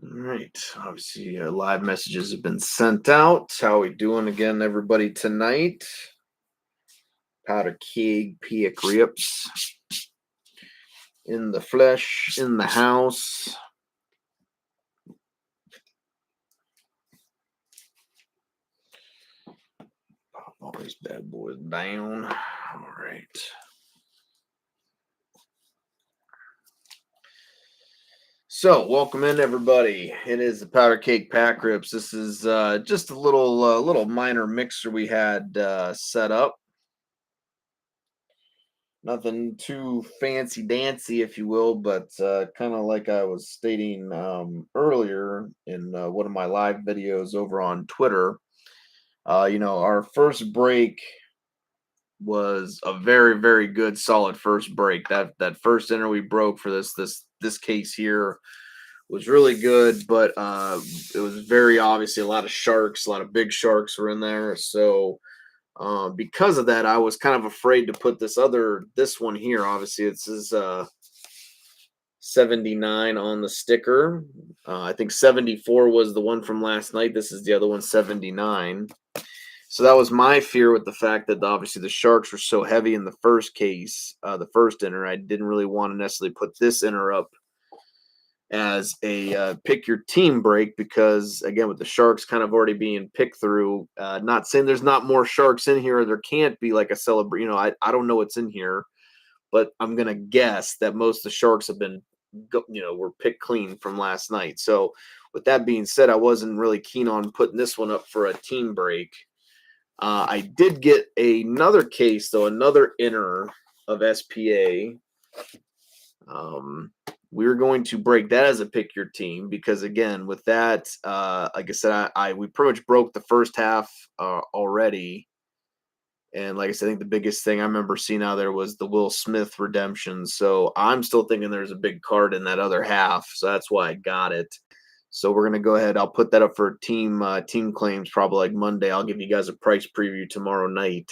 All right. Obviously, live messages have been sent out. How we doing again, everybody, tonight? Powder keg, Piak Rips. In the flesh, in the house. Pop all these bad boys down. All right. So, welcome in, everybody. It is the Powder Cake Pack Rips. This is just a little minor mixer we had set up. Nothing too fancy dancy, if you will, but kind of like I was stating earlier in one of my live videos over on Twitter. Our first break was a very, very good, solid first break. That first enter we broke for this case here was really good, but it was very obviously a lot of sharks, a lot of big sharks were in there. So because of that, I was kind of afraid to put this one here. Obviously, it says 79 on the sticker. I think 74 was the one from last night. This is the other one, 79. So that was my fear with the fact that obviously the sharks were so heavy in the first case, the first inner. I didn't really want to necessarily put this inner up as a pick your team break because, again, with the sharks kind of already being picked through, not saying there's not more sharks in here or there can't be like a celebration. I don't know what's in here, but I'm going to guess that most of the sharks have been, were picked clean from last night. So with that being said, I wasn't really keen on putting this one up for a team break. I did get another case, though, another inner of SPA. We're going to break that as a pick your team because, again, with that, like I said, we pretty much broke the first half already. And like I said, I think the biggest thing I remember seeing out there was the Will Smith redemption. So I'm still thinking there's a big card in that other half. So that's why I got it. So we're gonna go ahead. I'll put that up for team claims probably like Monday. I'll give you guys a price preview tomorrow night.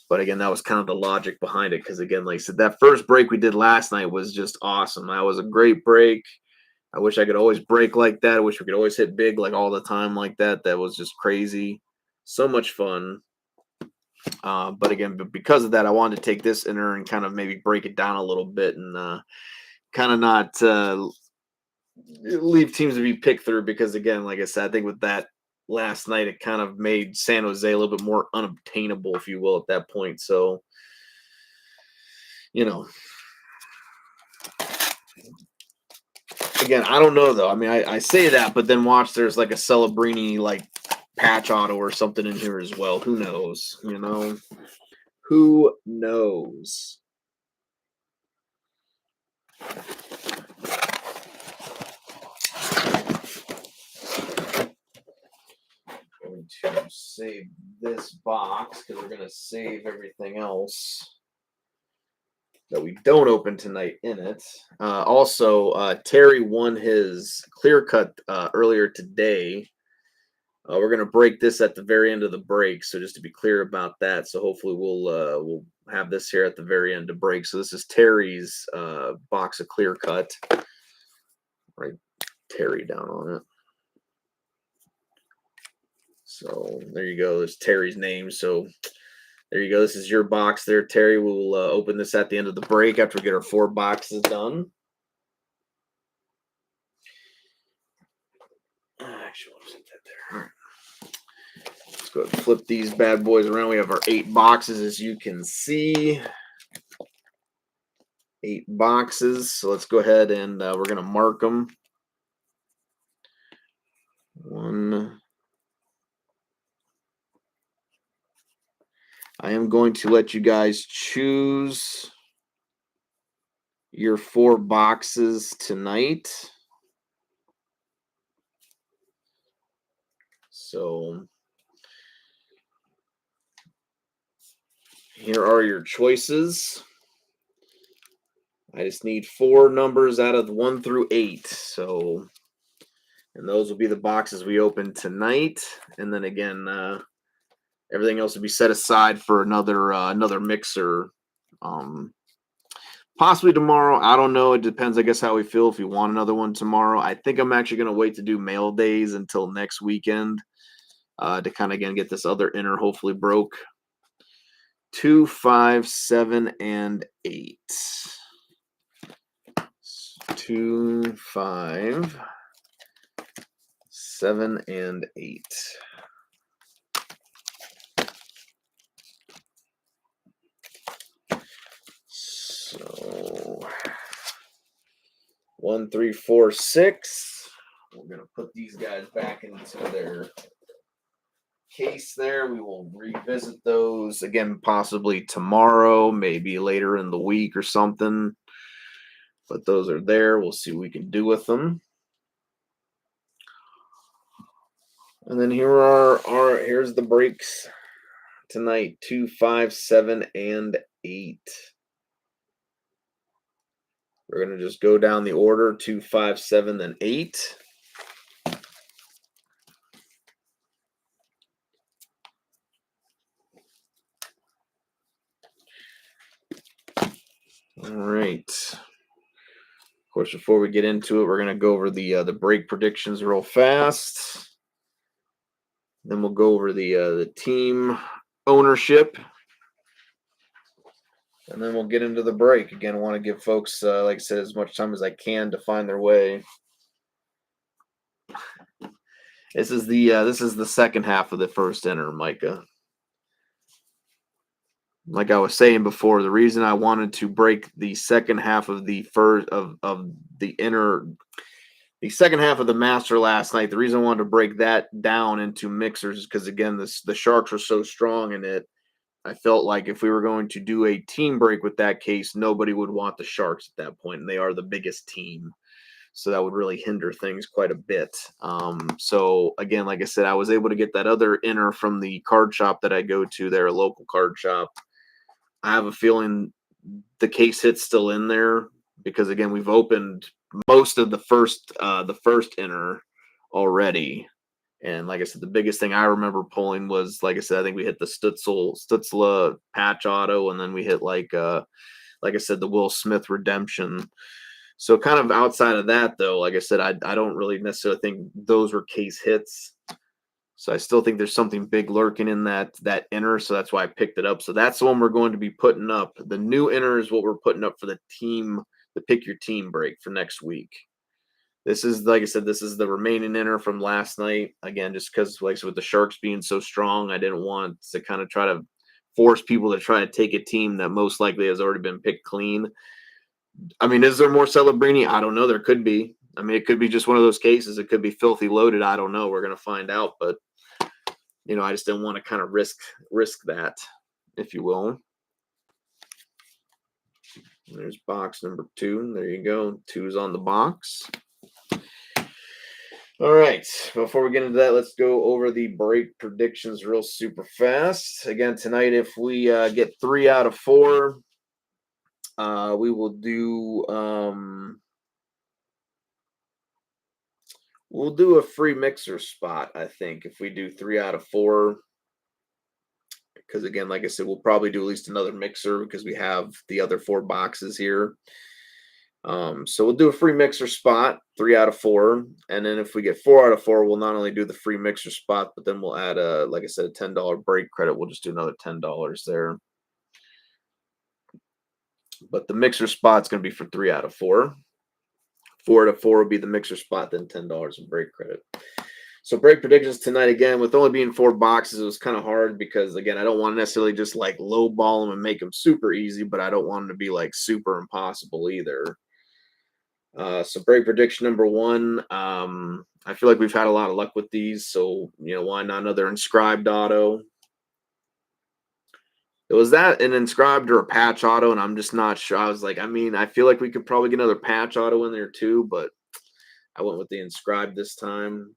But again, that was kind of the logic behind it because, again, like I said, that first break we did last night was just awesome. That was a great break. I wish I could always break like that. I wish we could always hit big like all the time like that. That was just crazy. So much fun. But again, because of that, I wanted to take this inner and kind of maybe break it down a little bit and kind of not leave teams to be picked through because, again, like I said, I think with that last night, it kind of made San Jose a little bit more unobtainable, if you will, at that point. So, again, I don't know, though. I mean, I say that, but then watch, there's like a Celebrini like patch auto or something in here as well. Who knows? Who knows? Going to save this box because we're going to save everything else that we don't open tonight in it. Also, Terry won his clear cut earlier today. We're going to break this at the very end of the break, so just to be clear about that. So hopefully we'll have this here at the very end of break. So this is Terry's box of clear cut. Write Terry down on it. So there you go. There's Terry's name. So there you go. This is your box there, Terry. We'll open this at the end of the break after we get our 4 boxes done. Actually, I'll set that there. All right. Let's go ahead and flip these bad boys around. We have our 8 boxes, as you can see. 8 boxes. So let's go ahead and we're going to mark them. 1. I am going to let you guys choose your 4 boxes tonight. So here are your choices. I just need 4 numbers out of 1 through 8. So, and those will be the boxes we open tonight. And then again, everything else will be set aside for another mixer. Possibly tomorrow. I don't know. It depends, I guess, how we feel. If we want another one tomorrow, I think I'm actually going to wait to do mail days until next weekend to kind of again get this other inner hopefully broke. 2, 5, 7, and 8. 2, 5, 7, and 8. So 1, 3, 4, 6. We're gonna put these guys back into their case there. We will revisit those again, possibly tomorrow, maybe later in the week or something. But those are there. We'll see what we can do with them. And then here's the breaks tonight: 2, 5, 7, and 8. We're gonna just go down the order: 2, 5, 7, then 8. All right. Of course, before we get into it, we're gonna go over the break predictions real fast. Then we'll go over the team ownership, and then we'll get into the break. Again, I want to give folks, like I said, as much time as I can to find their way. This is the second half of the first inner, Micah. Like I was saying before, the reason I wanted to break the second half of the first of the inner, the second half of the master last night, the reason I wanted to break that down into mixers is because again, the Sharks were so strong in it. I felt like if we were going to do a team break with that case, nobody would want the Sharks at that point, and they are the biggest team. So that would really hinder things quite a bit. So again, like I said, I was able to get that other inner from the card shop that I go to, their local card shop. I have a feeling the case hit's still in there because again, we've opened most of the first inner already. And like I said, the biggest thing I remember pulling was, like I said, I think we hit the Stützle patch auto, and then we hit like I said, the Will Smith redemption. So kind of outside of that, though, like I said, I don't really necessarily think those were case hits. So I still think there's something big lurking in that inner. So that's why I picked it up. So that's the one we're going to be putting up. The new inner is what we're putting up for the team, the pick your team break for next week. This is, like I said, this is the remaining inner from last night. Again, just because, like I said, with the Sharks being so strong, I didn't want to kind of try to force people to try to take a team that most likely has already been picked clean. I mean, is there more Celebrini? I don't know. There could be. I mean, it could be just one of those cases. It could be filthy loaded. I don't know. We're going to find out. But, I just didn't want to kind of risk that, if you will. There's box number 2. There you go. 2's on the box. All right. Before we get into that, let's go over the break predictions real super fast. Again, tonight, if we get 3 out of 4, we will do we'll do a free mixer spot, I think, if we do 3 out of 4. Because again, like I said, we'll probably do at least another mixer because we have the other 4 boxes here. So we'll do a free mixer spot, 3 out of 4. And then if we get 4 out of 4, we'll not only do the free mixer spot, but then we'll add like I said, a $10 break credit. We'll just do another $10 there. But the mixer spot's going to be for 3 out of 4. 4 out of 4 will be the mixer spot, then $10 in break credit. So break predictions tonight, again, with only being 4 boxes, it was kind of hard because, again, I don't want to necessarily just like lowball them and make them super easy, but I don't want them to be like super impossible either. So break prediction number 1. I feel like we've had a lot of luck with these, so why not another inscribed auto? It was that an inscribed or a patch auto, and I'm just not sure. I was like, I feel like we could probably get another patch auto in there too, but I went with the inscribed this time.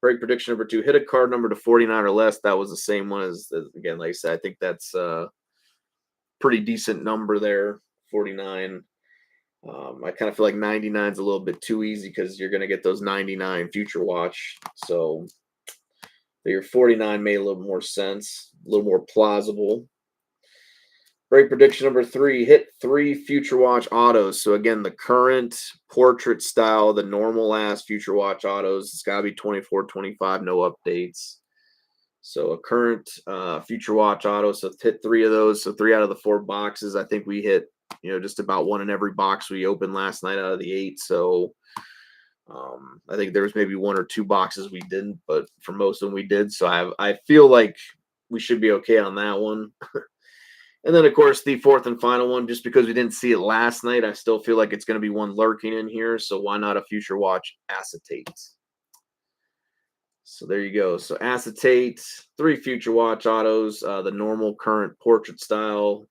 Break prediction number 2, hit a card number to 49 or less. That was the same one as, again, like I said, I think that's a pretty decent number there, 49. I kind of feel like 99 is a little bit too easy because you're going to get those 99 future watch. So your 49 made a little more sense, a little more plausible. Break prediction number 3, hit 3 future watch autos. So again, the current portrait style, the normal ass future watch autos, it's got to be 24, 25, no updates. So a current future watch auto. So hit 3 of those. So 3 out of the 4 boxes. I think we hit, just about 1 in every box we opened last night out of the 8. So I think there was maybe 1 or 2 boxes we didn't, but for most of them we did. So I feel like we should be okay on that one. And then, of course, the 4th and final one, just because we didn't see it last night, I still feel like it's going to be one lurking in here. So why not a future watch acetate? So there you go. So acetate, 3 future watch autos, the normal current portrait style.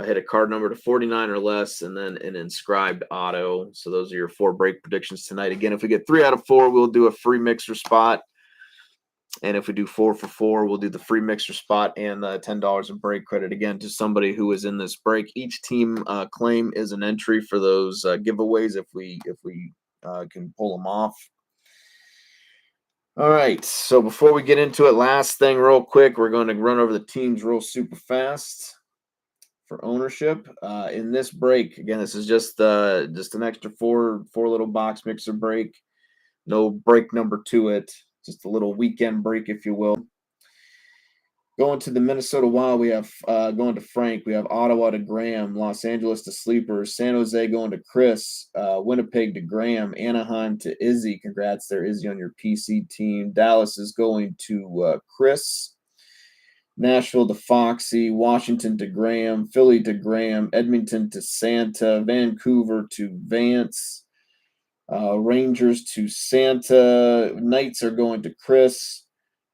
Hit a card number to 49 or less, and then an inscribed auto. So those are your 4 break predictions tonight. Again, if we get 3 out of 4, we'll do a free mixer spot. And if we do 4 for 4, we'll do the free mixer spot and $10 in break credit again to somebody who is in this break. Each team claim is an entry for those giveaways if we can pull them off. All right. So before we get into it, last thing real quick, we're going to run over the teams real super fast for ownership. In this break, again, this is just an extra four little box mixer break. No break number to it. Just a little weekend break, if you will. Going to the Minnesota Wild, we have going to Frank. We have Ottawa to Graham, Los Angeles to Sleepers, San Jose going to Chris, Winnipeg to Graham, Anaheim to Izzy. Congrats there, Izzy, on your PC team. Dallas is going to Chris, Nashville to Foxy, Washington to Graham, Philly to Graham, Edmonton to Santa, Vancouver to Vance. Rangers to Santa. Knights are going to Chris.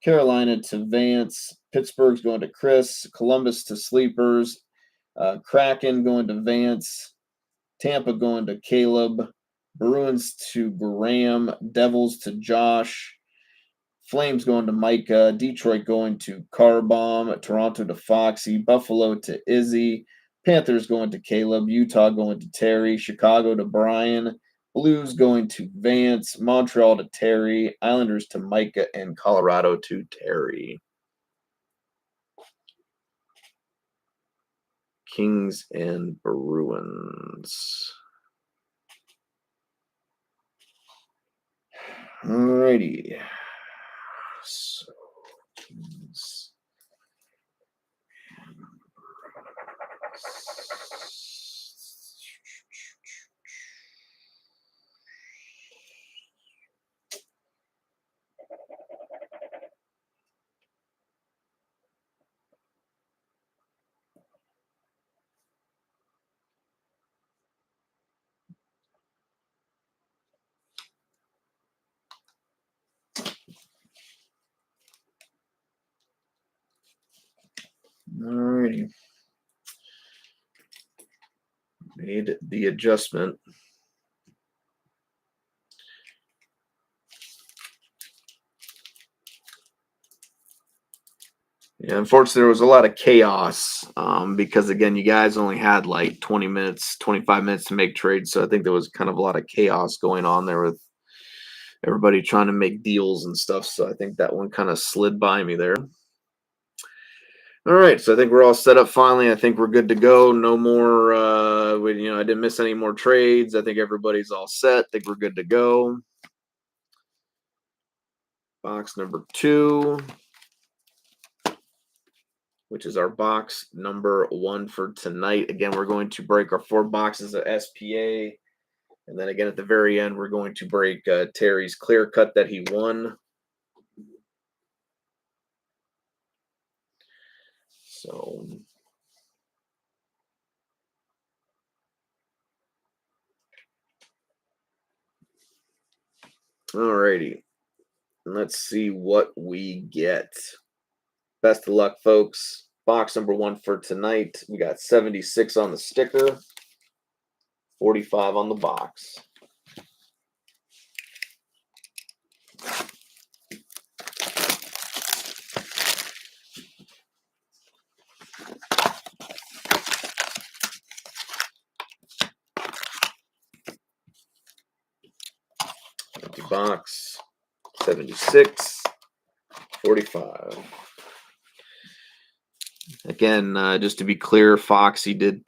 Carolina to Vance. Pittsburgh's going to Chris. Columbus to Sleepers. Kraken going to Vance. Tampa going to Caleb. Bruins to Graham. Devils to Josh. Flames going to Micah. Detroit going to Carbomb. Toronto to Foxy. Buffalo to Izzy. Panthers going to Caleb. Utah going to Terry. Chicago to Brian. Blues going to Vance, Montreal to Terry, Islanders to Micah, and Colorado to Terry. Kings and Bruins. Alrighty. So, Kings. Alrighty. Made the adjustment. Yeah, unfortunately, there was a lot of chaos because, again, you guys only had like 20 minutes, 25 minutes to make trades. So I think there was kind of a lot of chaos going on there with everybody trying to make deals and stuff. So I think that one kind of slid by me there. All right, so I think we're all set up finally. I think we're good to go. No more, I didn't miss any more trades. I think everybody's all set. I think we're good to go. Box number 2, which is our box number 1 for tonight. Again, we're going to break our 4 boxes of SPA. And then again, at the very end, we're going to break Terry's clear cut that he won. So, alrighty. Let's see what we get. Best of luck, folks. Box number 1 for tonight. We got 76 on the sticker, 45 on the box. Empty box. 76. 45. Again, just to be clear, Foxy did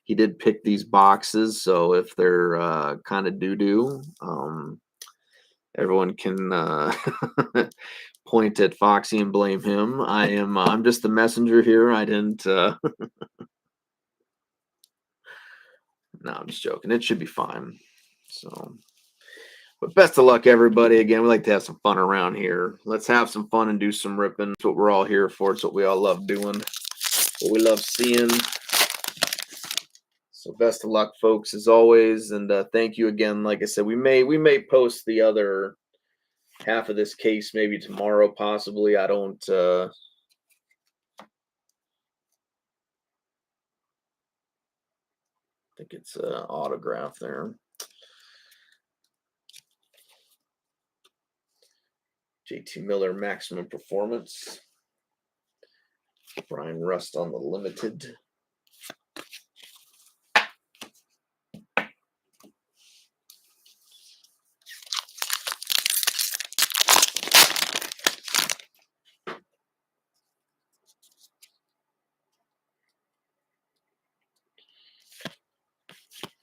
he did pick these boxes, so if they're kind of doo-doo, everyone can point at Foxy and blame him. I'm just the messenger here. I didn't No, I'm just joking. It should be fine. So, but best of luck, everybody. Again, we like to have some fun around here. Let's have some fun and do some ripping. It's what we're all here for. It's what we all love doing. What we love seeing. So best of luck, folks, as always. And thank you again. Like I said, we may post the other half of this case maybe tomorrow, possibly. I don't think it's an autograph there. JT Miller, Maximum Performance. Brian Rust on the Limited.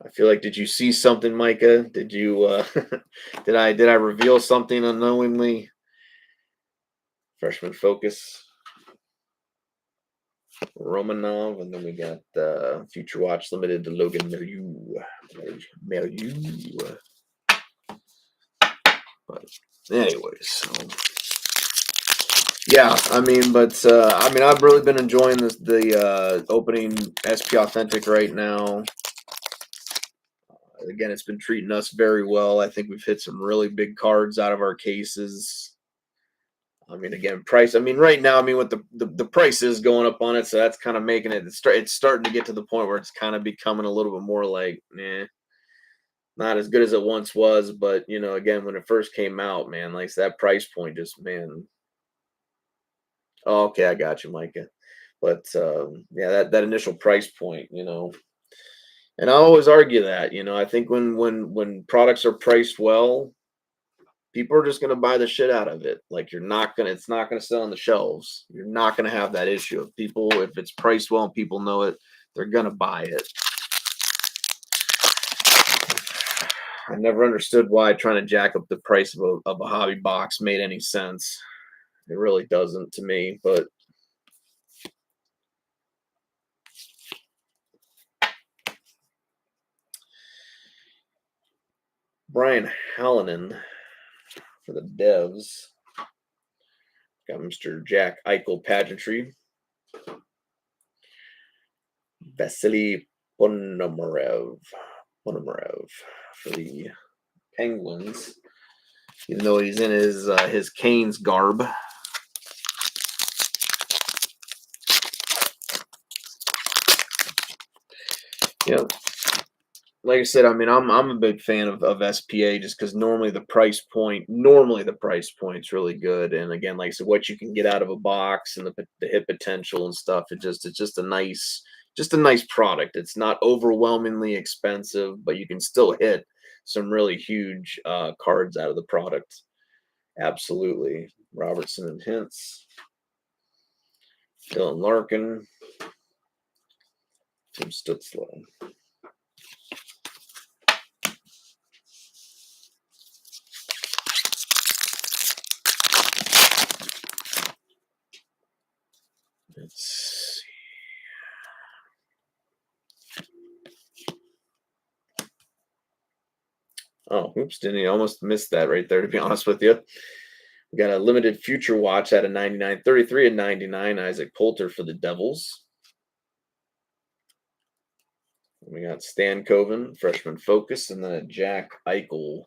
I feel like, did you see something, Micah? Did you did I reveal something unknowingly? Freshman Focus. Romanov, and then we got Future Watch Limited to Logan Milieu. But anyways, so yeah, I mean, I've really been enjoying the opening SP Authentic right now. Again, it's been treating us very well. I think we've hit some really big cards out of our cases. I mean, again, price. I mean, right now, I mean, with the price is going up on it, so that's kind of making it. It's starting to get to the point where it's kind of becoming a little bit more like, not as good as it once was. But again, when it first came out, man, like that price point, just man. Oh, okay, I got you, Micah. But yeah, that initial price point, and I always argue that, I think when products are priced well, people are just going to buy the shit out of it. Like it's not going to sell on the shelves. You're not going to have that issue of people. If it's priced well and people know it, they're going to buy it. I never understood why trying to jack up the price of a hobby box made any sense. It really doesn't to me, but Brian Hallinan for the Devs. Got Mr. Jack Eichel Pageantry. Vasily Ponomarev for the Penguins. Even though he's in his Canes garb. Yeah. Like I said, I mean, I'm a big fan of SPA just because normally the price point's really good, and again, like I said, what you can get out of a box and the hit potential and stuff, it's just a nice product. It's not overwhelmingly expensive, but you can still hit some really huge cards out of the product. Absolutely, Robertson and Hintz, Dylan Larkin, Tim Stutzla. Let's see. Oh, oops, didn't almost missed that right there, to be honest with you. We got a limited future watch at a 99, 33 and 99, Isaac Poulter for the Devils. We got Stan Coven, Freshman Focus, and then a Jack Eichel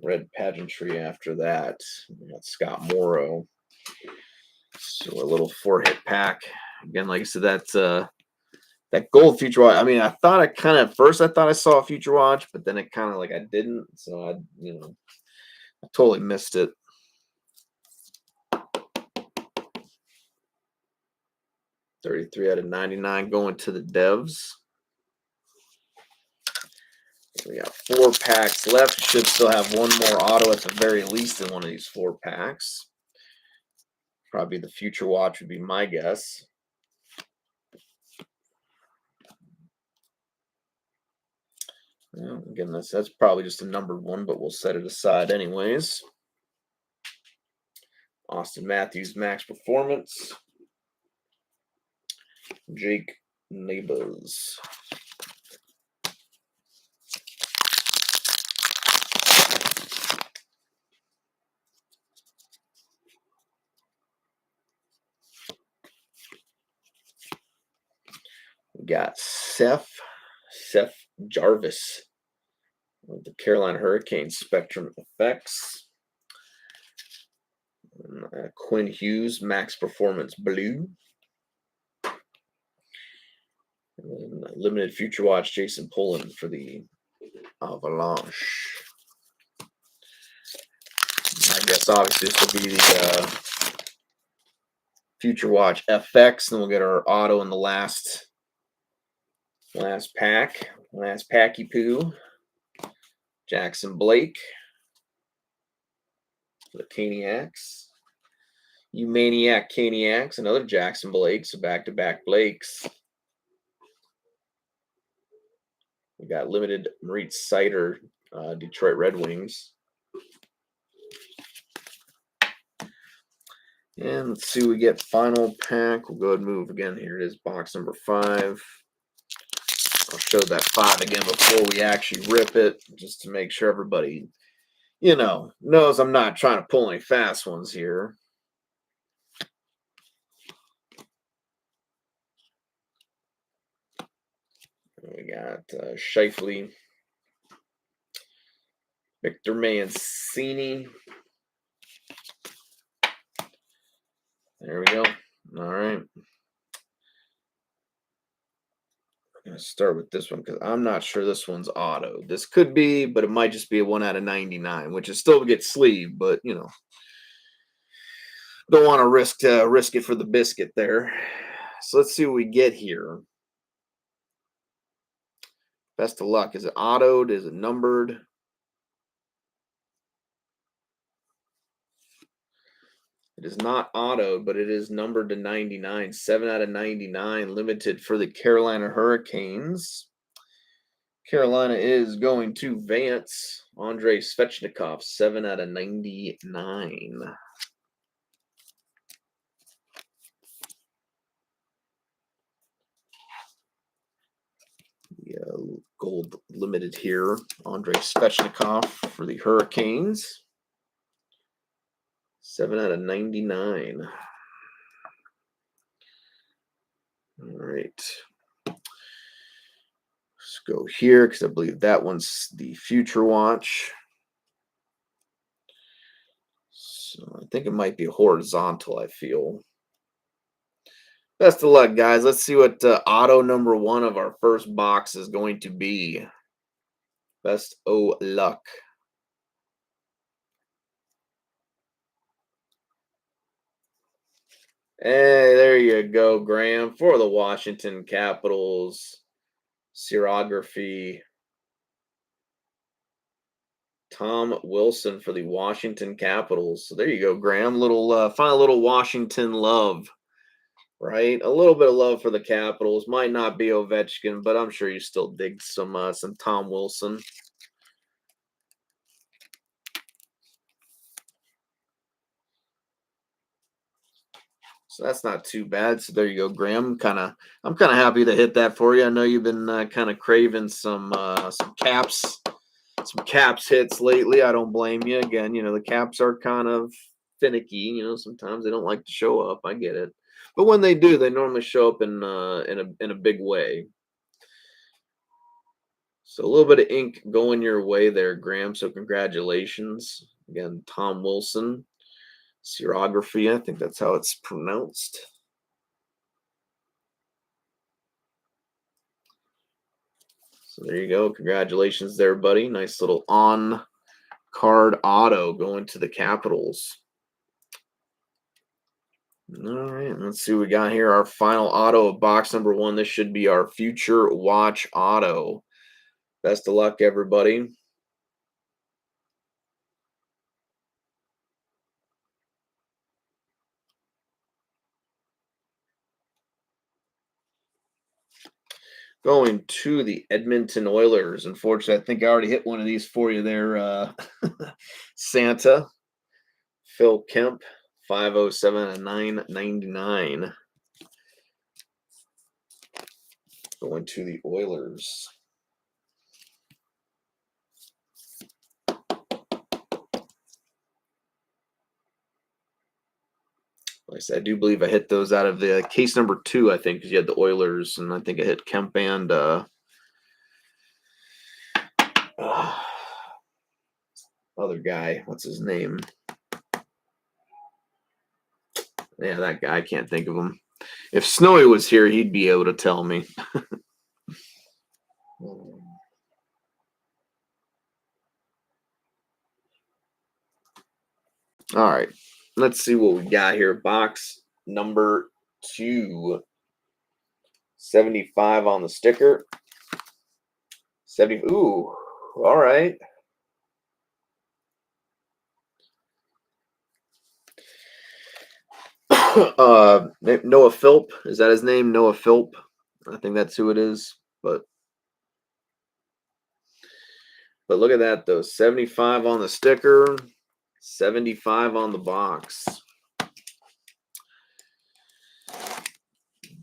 red pageantry after that. We got Scott Morrow. So a little 4-hit pack. Again, like I said, that gold future watch. I mean, I thought I saw a future watch, but then it kind of like I didn't. So I totally missed it. $33 out of $99 going to the Devs. We got 4 packs left. Should still have one more auto at the very least in one of these 4 packs. Probably the Future Watch would be my guess. Well, again, that's probably just a numbered one, but we'll set it aside anyways. Austin Matthews, Max Performance. Jake Neighbors. We got Seth Jarvis of the Carolina Hurricanes Spectrum Effects. Quinn Hughes, Max Performance Blue. And then limited Future Watch, Jason Pullen for the Avalanche. I guess obviously this will be the Future Watch FX. Then we'll get our auto in the last pack. Last packy poo. Jackson Blake for the Caniacs. You Maniac Caniacs, another Jackson Blake, so back-to-back Blakes. We got limited Moritz Seider, Detroit Red Wings. And let's see what we get. Final pack. We'll go ahead and move again. Here it is, box number 5. I'll show that 5 again before we actually rip it, just to make sure everybody, knows I'm not trying to pull any fast ones here. We got Scheifele, Victor Mancini. There we go. All right. I'm going to start with this one because I'm not sure this one's auto. This could be, but it might just be a 1 out of 99, which is still get sleeved, but, don't want to risk it for the biscuit there. So let's see what we get here. Best of luck. Is it autoed? Is it numbered? It is not autoed, but it is numbered to 99. 7 out of 99, limited for the Carolina Hurricanes. Carolina is going to Vance. Andrei Svechnikov, 7 out of 99. Gold limited here. Andrei Svechnikov for the Hurricanes. 7 out of 99. All right. Let's go here because I believe that one's the Future Watch. So I think it might be horizontal, I feel. Best of luck, guys. Let's see what auto number 1 of our first box is going to be. Best o' luck. Hey, there you go, Graham, for the Washington Capitals. Serography. Tom Wilson for the Washington Capitals. So there you go, Graham. Find a little Washington love, right? A little bit of love for the Capitals. Might not be Ovechkin, but I'm sure you still dig some Tom Wilson. So that's not too bad. So there you go, Graham. I'm kind of happy to hit that for you. I know you've been kind of craving some caps hits lately. I don't blame you. Again, the caps are kind of finicky. Sometimes they don't like to show up. I get it, but when they do, they normally show up in a big way. So a little bit of ink going your way there, Graham. So congratulations again, Tom Wilson. Serography, I think that's how it's pronounced. So there you go. Congratulations there, buddy. Nice little on-card auto going to the Capitals. All right, let's see what we got here. Our final auto of box number 1. This should be our Future Watch auto. Best of luck, everybody. Going to the Edmonton Oilers. Unfortunately, I think I already hit one of these for you there, Santa. Phil Kemp, 507 and 999. Going to the Oilers. Like I said, I do believe I hit those out of the case number 2, I think, because you had the Oilers, and I think I hit Kemp and other guy. What's his name? Yeah, that guy. I can't think of him. If Snowy was here, he'd be able to tell me. All right. Let's see what we got here. Box number 2. 75 on the sticker. 70. Ooh. All right. Noah Philp. Is that his name? Noah Philp. I think that's who it is. But look at that, though. 75 on the sticker. 75 on the box.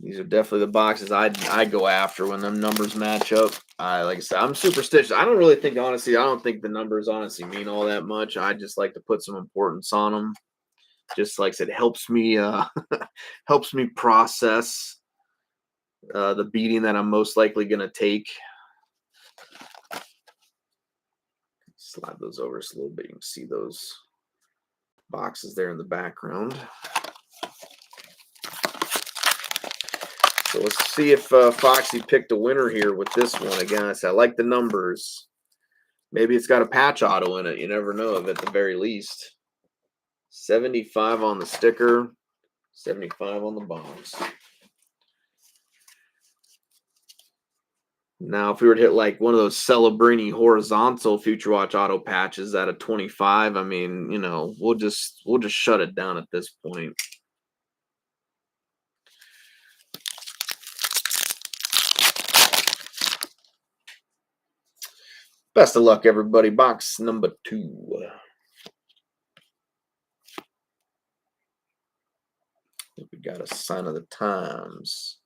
These are definitely the boxes I go after when them numbers match up. Like I said, I'm superstitious. I don't really think, honestly, I don't think the numbers honestly mean all that much. I just like to put some importance on them. Just like I said, helps me helps me process the beating that I'm most likely going to take. Slide those over just a little bit. You can see those boxes there in the background. So let's see if Foxy picked a winner here with this one. Again, I like the numbers. Maybe it's got a patch auto in it. You never know, at the very least. 75 on the sticker, 75 on the box. Now, if we were to hit like one of those Celebrini horizontal Future Watch auto patches at a 25, I mean, you know, we'll just shut it down at this point. Best of luck, everybody. Box number 2. We got a sign of the times.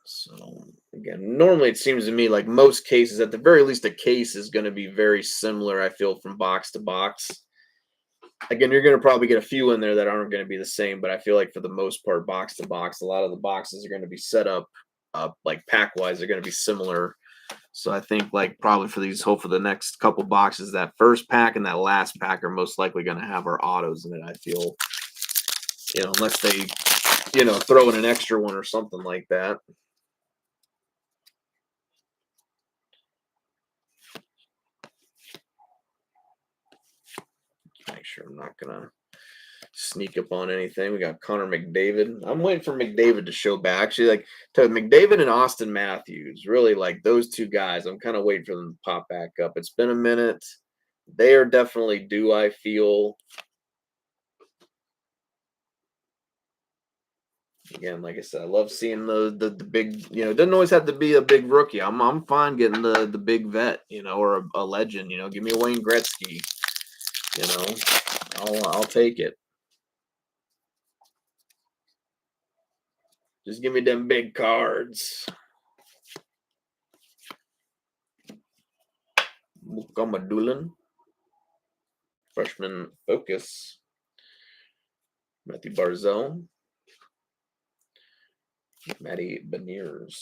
So, again, normally it seems to me like most cases, at the very least, a case is going to be very similar, I feel, from box to box. Again, you're going to probably get a few in there that aren't going to be the same, but I feel like for the most part, box to box, a lot of the boxes are going to be set up like pack-wise, they're going to be similar. So I think like probably for these, hopefully the next couple boxes, that first pack and that last pack are most likely going to have our autos in it, I feel. You know, unless they, you know, throw in an extra one or something like that. Make sure I'm not going to sneak up on anything. We got Connor McDavid. I'm waiting for McDavid to show back. Actually, like to McDavid and Austin Matthews, really like those two guys. I'm kind of waiting for them to pop back up. It's been a minute. They are definitely due, I feel. Again, like I said, I love seeing the big, you know, it doesn't always have to be a big rookie. I'm fine getting the big vet, you know, or a legend, you know. Give me a Wayne Gretzky, you know. I'll take it. Just give me them big cards. Mukama Doolan. Freshman focus. Matthew Barzell. Matty Beniers.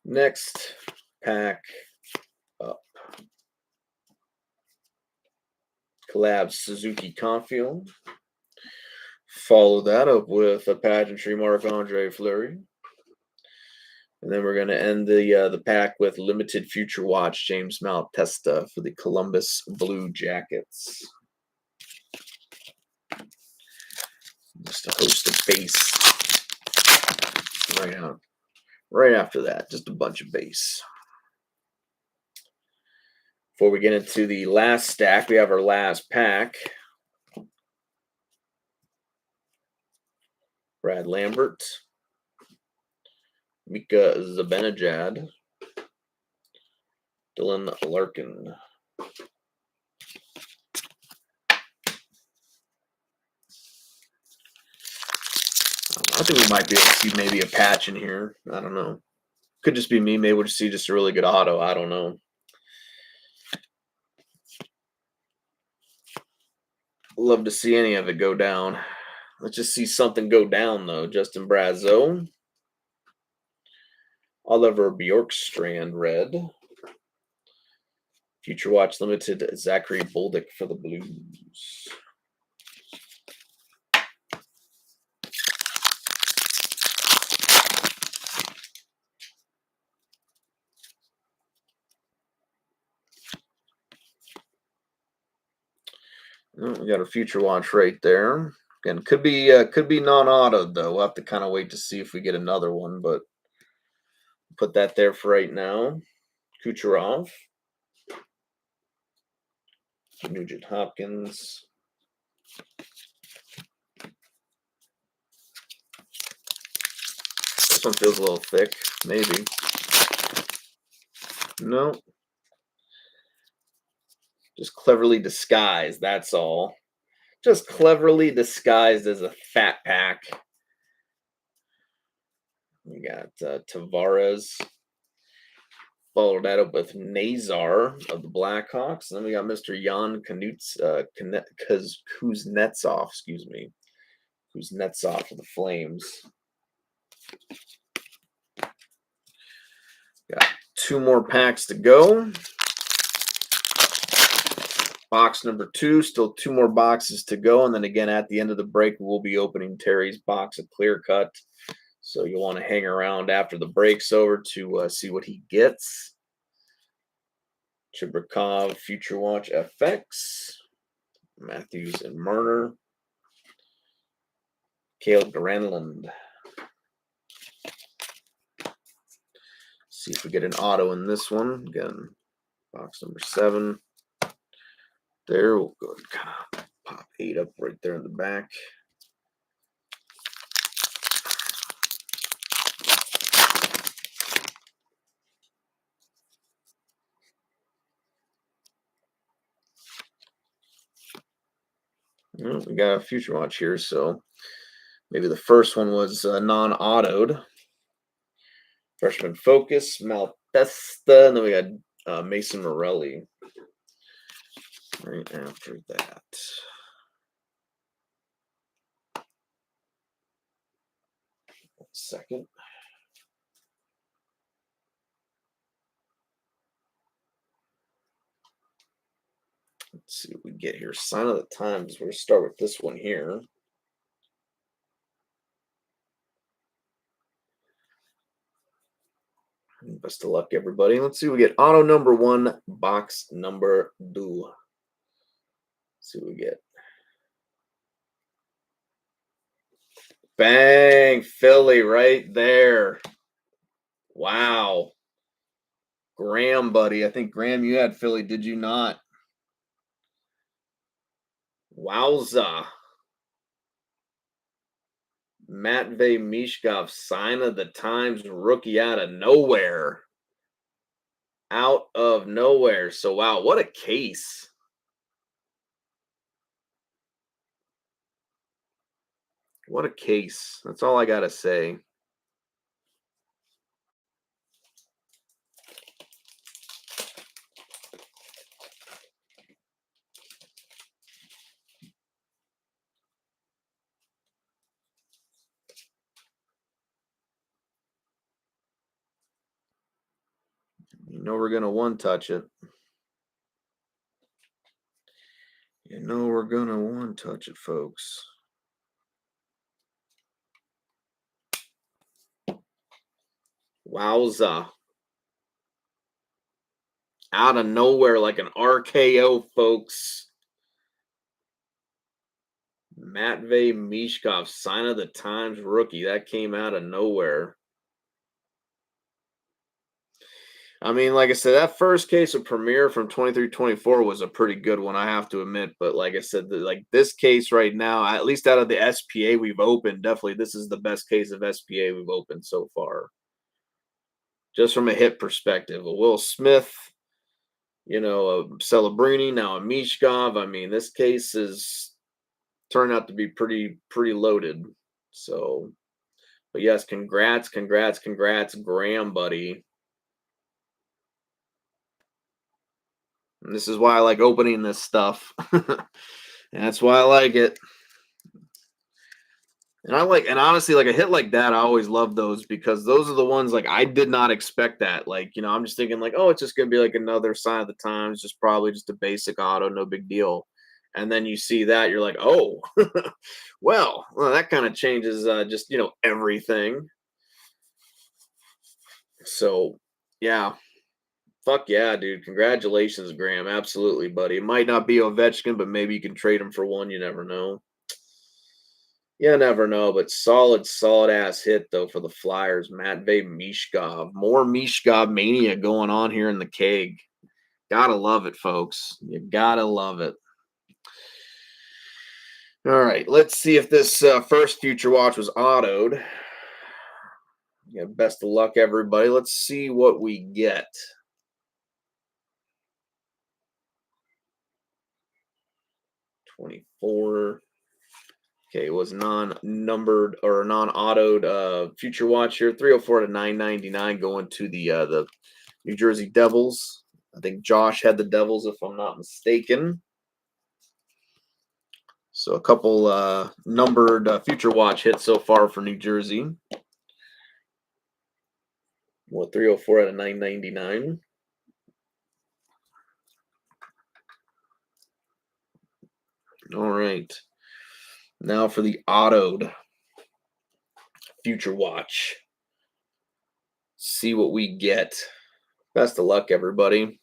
Next pack up. Collab Suzuki Confield. Follow that up with a pageantry Marc-Andre Fleury. And then we're going to end the pack with limited future watch James Malatesta for the Columbus Blue Jackets. Just a host of base right after that, just a bunch of base. Before we get into the last stack, we have our last pack. Brad Lambert, Mika Zibanejad, Dylan Larkin. I think we might be able to see maybe a patch in here. I don't know. Could just be me. Maybe we'll just see just a really good auto. I don't know. Love to see any of it go down. Let's just see something go down, though. Justin Brazeau. Oliver Bjorkstrand, red. Future Watch Limited, Zachary Bolduc for the Blues. Oh, we got our Future Watch right there. Again, could be non-autoed, though. We'll have to kind of wait to see if we get another one, but put that there for right now. Kucherov. Nugent Hopkins. This one feels a little thick, maybe. No. Just cleverly disguised, that's all. Just cleverly disguised as a fat pack. We got Tavares. Followed that up with Nazar of the Blackhawks. And then we got Mr. Jan Kuznetsov, Kuznetsov of the Flames. Got 2 more packs to go. Box number 2, still 2 more boxes to go. And then again, at the end of the break, we'll be opening Terry's box of Clear Cut. So you'll want to hang around after the break's over to see what he gets. Chibrakov, Future Watch FX. Matthews and Marner. Cale Granlund. See if we get an auto in this one. Again, box number 7. There, we'll go and kind of pop 8 up right there in the back. Well, we got a Future Watch here, so maybe the first one was non-autoed. Freshman Focus, Malatesta, and then we got Mason Morelli right after that. One second. Let's see what we get here. Sign of the Times. We're going to start with this one here. Best of luck, everybody. Let's see what we get. Auto number 1, box number 2. Let's see what we get. Bang! Philly right there. Wow. Graham, buddy. I think, Graham, you had Philly. Did you not? Wowza. Matvey Mishkov, sign of the Times rookie out of nowhere. Out of nowhere. So, wow, what a case. What a case. That's all I got to say. You know we're going to one-touch it. You know we're going to one-touch it, folks. Wowza. Out of nowhere like an RKO, folks. Matvey Mishkov, sign of the times rookie. That came out of nowhere. I mean, like I said, that first case of Premier from 23-24 was a pretty good one, I have to admit. But like I said, like this case right now, at least out of the SPA we've opened, definitely this is the best case of SPA we've opened so far. Just from a hit perspective, a Will Smith, a Celebrini, now a Mishkov. I mean, this case is turned out to be pretty loaded. So, but yes, congrats, Graham, buddy. And this is why I like opening this stuff. That's why I like it. And honestly, like a hit like that, I always love those because those are the ones like I did not expect that. Like, I'm just thinking like, oh, it's just gonna be like another sign of the times, just probably just a basic auto, no big deal. And then you see that, you're like, oh, well, that kind of changes just everything. So yeah, fuck yeah, dude. Congratulations, Graham. Absolutely, buddy. It might not be Ovechkin, but maybe you can trade him for one. You never know. You never know, but solid ass hit though for the Flyers. Matvey Mishkov. More Mishkov mania going on here in the keg. Gotta love it, folks. You gotta love it. All right, let's see if this first Future Watch was autoed. Yeah, best of luck, everybody. Let's see what we get. 24. Okay, it was non-numbered or non-autoed Future Watch here. 304 to 999 going to the New Jersey Devils. I think Josh had the Devils, if I'm not mistaken. So a couple numbered Future Watch hits so far for New Jersey. 304 out of 999. All right. Now for the autoed Future Watch. See what we get. Best of luck, everybody.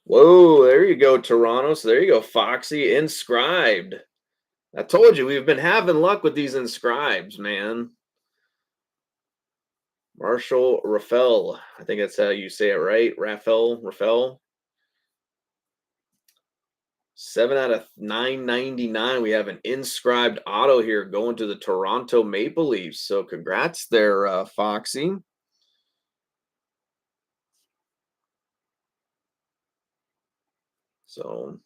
Whoa, there you go, Toronto. So there you go, Foxy. Inscribed. I told you, we've been having luck with these inscribes, man. Marshall Raffel. I think that's how you say it, right? Raffel. 7 out of 999. We have an inscribed auto here going to the Toronto Maple Leafs. So congrats there, Foxy. So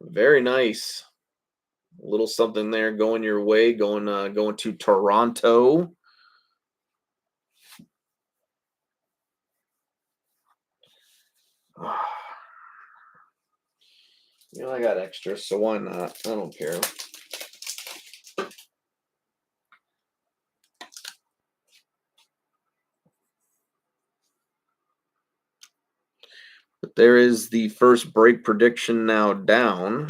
very nice. A little something there going your way, going to Toronto. I got extra, so why not? I don't care. But there is the first break prediction now down.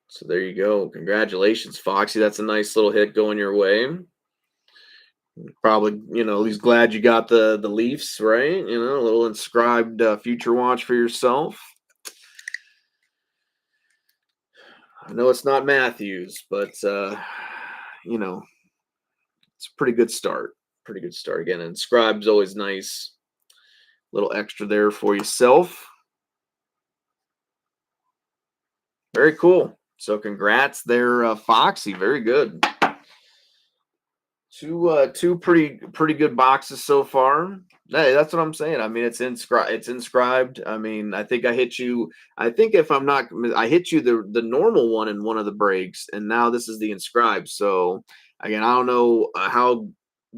So there you go. Congratulations, Foxy. That's a nice little hit going your way. Probably, at least glad you got the Leafs, right? A little inscribed Future Watch for yourself. I know it's not Matthews, but it's a pretty good start. Pretty good start. Again, inscribed's always nice. Little extra there for yourself. Very cool. So congrats there, Foxy. Very good. Two pretty good boxes so far. Hey, that's what I'm saying. I mean, it's inscribed. I mean, I think I hit you. I think if I'm not, I hit you the normal one in one of the breaks, and now this is the inscribed. So again, I don't know how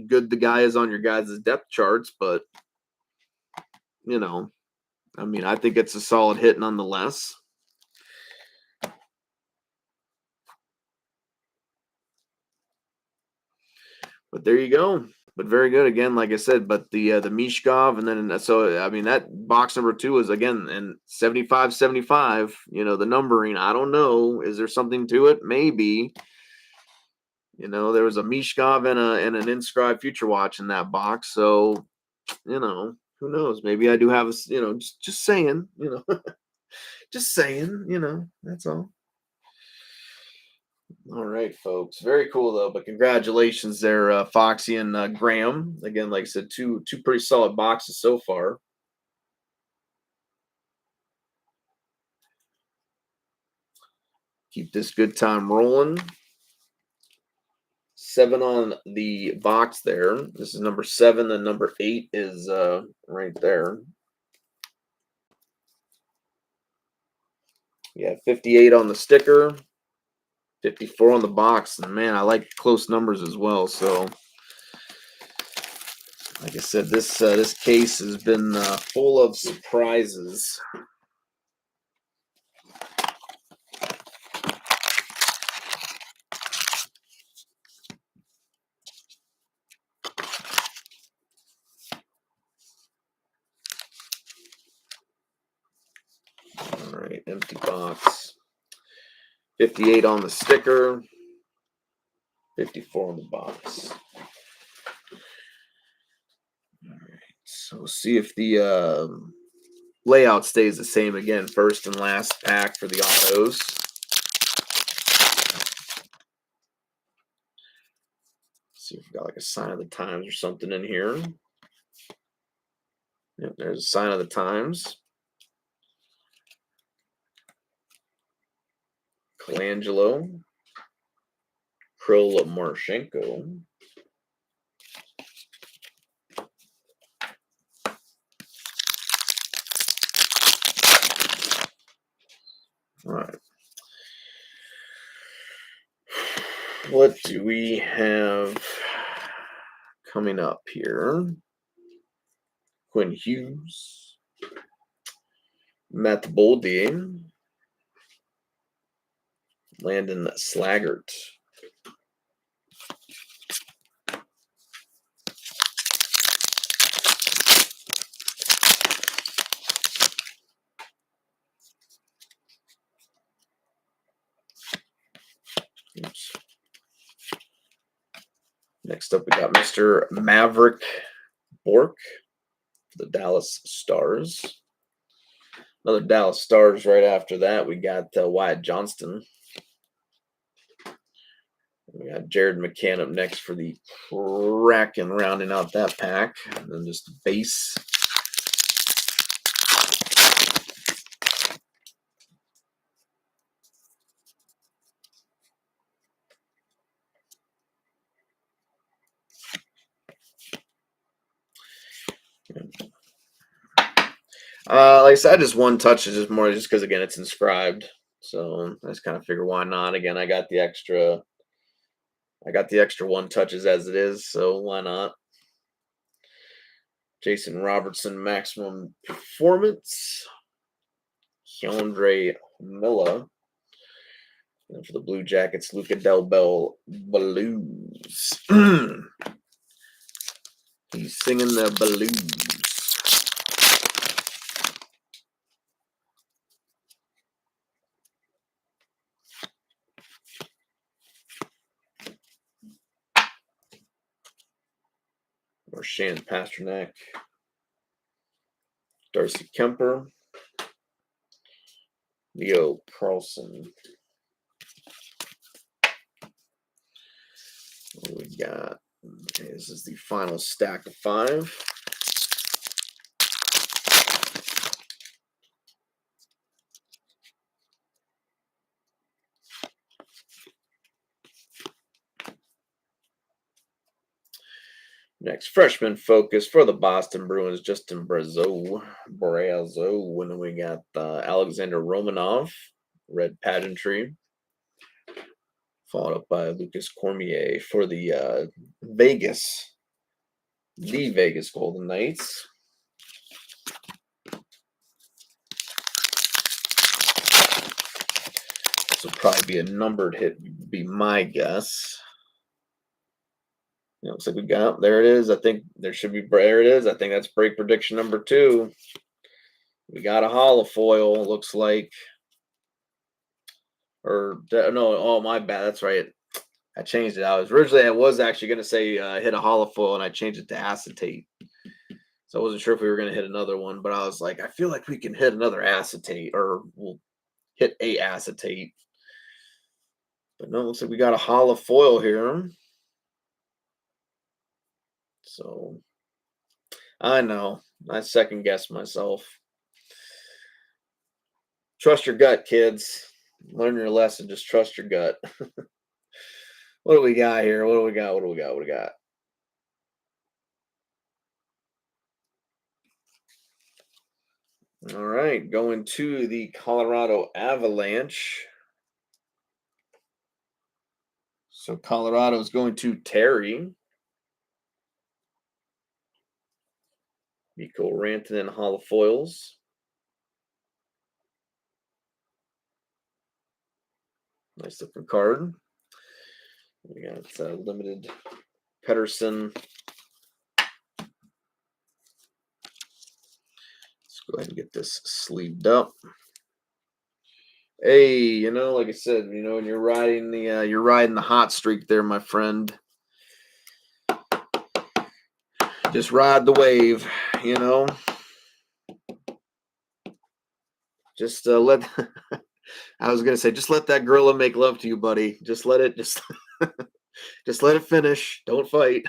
good the guy is on your guys' depth charts, but I mean, I think it's a solid hit nonetheless. But there you go. but very good again, like I said. But the Mishkov, and then so I mean that box number 2 is again and 75, 75. The numbering. I don't know. Is there something to it? Maybe. There was a Mishkov and an inscribed Future Watch in that box. So who knows? Maybe I do have just saying. Just saying. That's all. All right, folks. Very cool though. But congratulations there, Foxy and Graham. Again, like I said, two pretty solid boxes so far. Keep this good time rolling. 7 on the box there. This is number 7, and number 8 is right there. Yeah, 58 on the sticker, 54 on the box, and man, I like close numbers as well. So, like I said, this case has been full of surprises. All right, empty box. 58 on the sticker, 54 on the box. All right, so we'll see if the layout stays the same again. First and last pack for the autos. See if we got like a sign of the times or something in here. Yep, there's a sign of the times. Colangelo. Krill Marchenko. All right. What do we have coming up here? Quinn Hughes. Matt Boldy. Landon Slaggert. Oops. Next up, we got Mr. Maverick Bork for the Dallas Stars. Another Dallas Stars right after that. We got Wyatt Johnston. We got Jared McCann up next for the Kraken, rounding out that pack. And then just base. Like I said, just one touch is just more just because again it's inscribed. So I just kind of figure why not. Again, I got the extra one touches as it is, so why not? Jason Robertson, maximum performance. Keandre Milla. And for the Blue Jackets, Luca Del Bell Blues. He's singing the blues. Marchand Pasternak. Darcy Kemper. Leo Carlson. What we got? Okay, this is the final stack of 5. Next, freshman focus for the Boston Bruins, Justin Brazeau. And then we got Alexander Romanov, red pageantry. Followed up by Lucas Cormier for the Vegas Golden Knights. This will probably be a numbered hit, would be my guess. Looks like we got there it is. I think there should be there it is. I think that's break prediction number 2. We got a holofoil, looks like. No, oh my bad. That's right. I changed it. I was actually gonna say hit a holofoil and I changed it to acetate. So I wasn't sure if we were gonna hit another one, but I was like, I feel like we can hit another acetate or we'll hit a acetate. But no, it looks like we got a holofoil here. So I know. I second guess myself. Trust your gut, kids. Learn your lesson. Just trust your gut. What do we got here? What do we got? What do we got? What do we got? All right, going to the Colorado Avalanche. So Colorado is going to Terry. Mikko Rantanen holofoils. Nice looking card. We got limited Pettersson. Let's go ahead and get this sleeved up. Hey, like I said, when you're riding the hot streak there, my friend. Just ride the wave, Just let. I was gonna say, just let that gorilla make love to you, buddy. Just let it, just let it finish. Don't fight.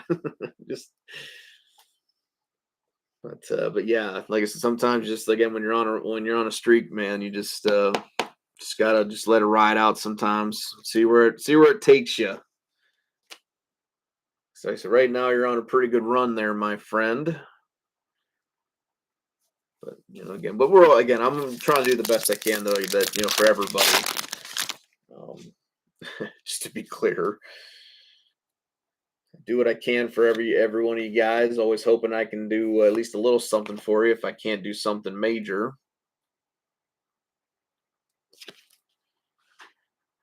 But yeah, like I said, sometimes just again when you're on a streak, man, you just gotta just let it ride out. Sometimes see where it takes you. So right now you're on a pretty good run there, my friend. But again, I'm trying to do the best I can though. That for everybody. Just to be clear, do what I can for every one of you guys. Always hoping I can do at least a little something for you if I can't do something major.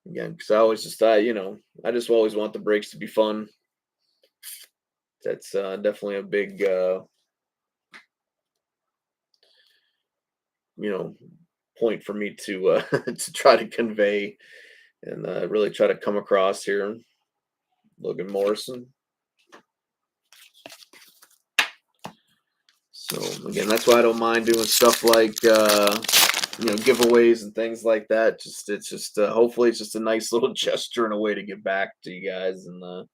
Again, because I always just I just always want the breaks to be fun. That's definitely a big point for me to to try to convey and really try to come across here. Logan Morrison. So again, that's why I don't mind doing stuff like giveaways and things like that. Hopefully it's just a nice little gesture and a way to get back to you guys, and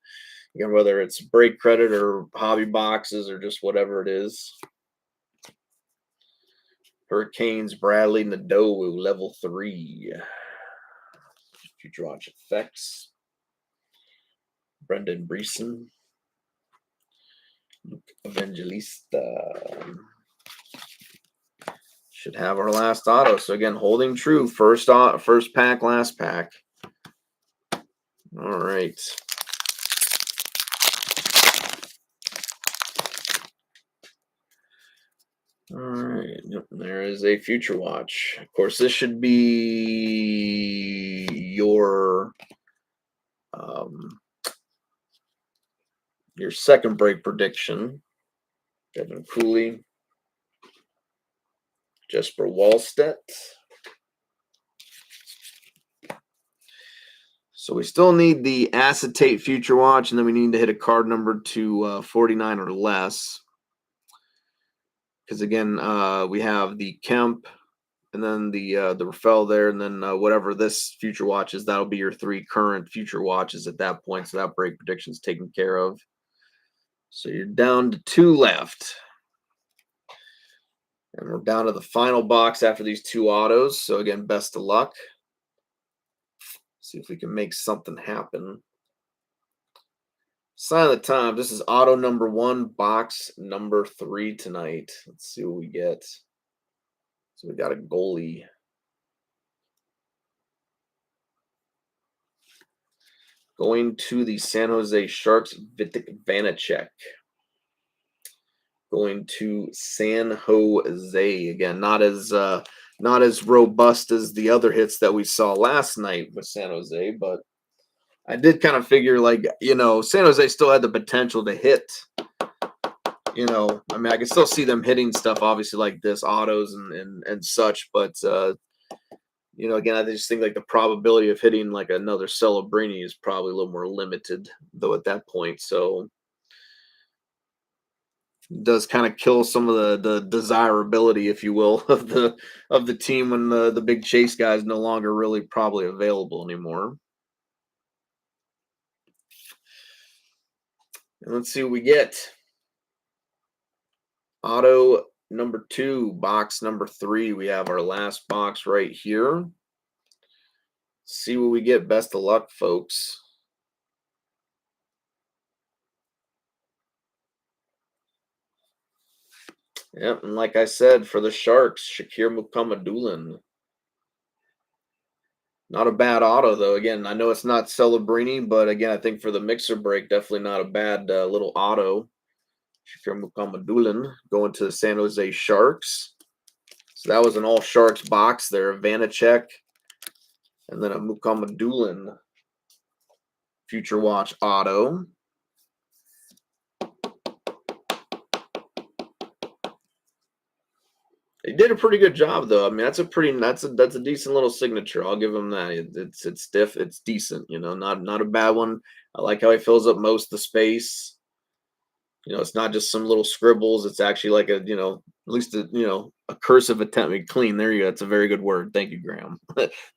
whether it's break credit or hobby boxes or just whatever it is. Hurricanes, Bradley Nadeau, level 3. Future Watch effects. Brendan Breeson. Evangelista. Should have our last auto. So again, holding true. First pack, last pack. All right. All right. Yep, there is a Future Watch. Of course, this should be your second break prediction. Devin Cooley. Jesper Wallstedt. So we still need the acetate Future Watch, and then we need to hit a card number to 49 or less. Because again, we have the Kemp, and then the Rafael there, and then whatever this Future Watch is, that'll be your 3 current Future Watches at that point. So that break prediction's taken care of. So you're down to 2 left. And we're down to the final box after these 2 autos. So again, best of luck. See if we can make something happen. Sign of the time. This is auto number 1, box number 3 tonight. Let's see what we get. So we got a goalie. Going to the San Jose Sharks, Vitek Vanacek. Going to San Jose. Again, not as robust as the other hits that we saw last night with San Jose, but I did kind of figure, like, San Jose still had the potential to hit. I mean, I can still see them hitting stuff, obviously, like this, autos and such. But again, I just think like the probability of hitting like another Celebrini is probably a little more limited, though, at that point. So it does kind of kill some of the desirability, if you will, of the team when the big chase guy is no longer really probably available anymore. And let's see what we get. Auto number 2, box number 3. We have our last box right here. See what we get. Best of luck, folks. Yep, and like I said, for the Sharks, Shakir Mukhamadullin. Not a bad auto, though. Again, I know it's not Celebrini, but again, I think for the mixer break, definitely not a bad little auto. Shakir Mukhamadullin going to the San Jose Sharks. So that was an all Sharks box there. Vanacek, and then a Mukhamadullin Future Watch auto. He did a pretty good job, though. I mean, that's a decent little signature. I'll give him that. It's stiff. It's decent. Not a bad one. I like how he fills up most of the space. It's not just some little scribbles. It's actually like at least a cursive attempt. Clean. There you go. That's a very good word. Thank you, Graham.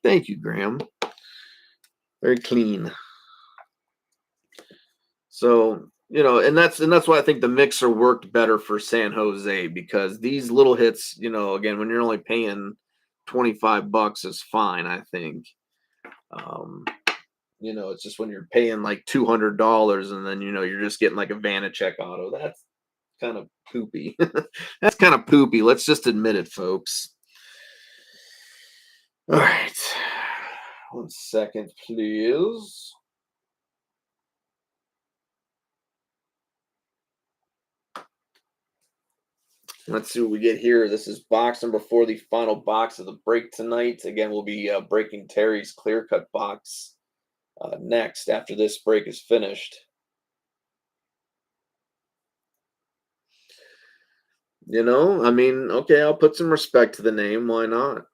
Thank you, Graham. Very clean. So, and that's why I think the mixer worked better for San Jose, because these little hits, again, when you're only paying $25 is fine, I think. It's just when you're paying like $200 and then you're just getting like a Vanacek auto. That's kind of poopy. That's kind of poopy. Let's just admit it, folks. All right. 1 second, please. Let's see what we get here. This is box number 4, the final box of the break tonight. Again, we'll be breaking Terry's clear cut box next after this break is finished. I mean, okay, I'll put some respect to the name. Why not?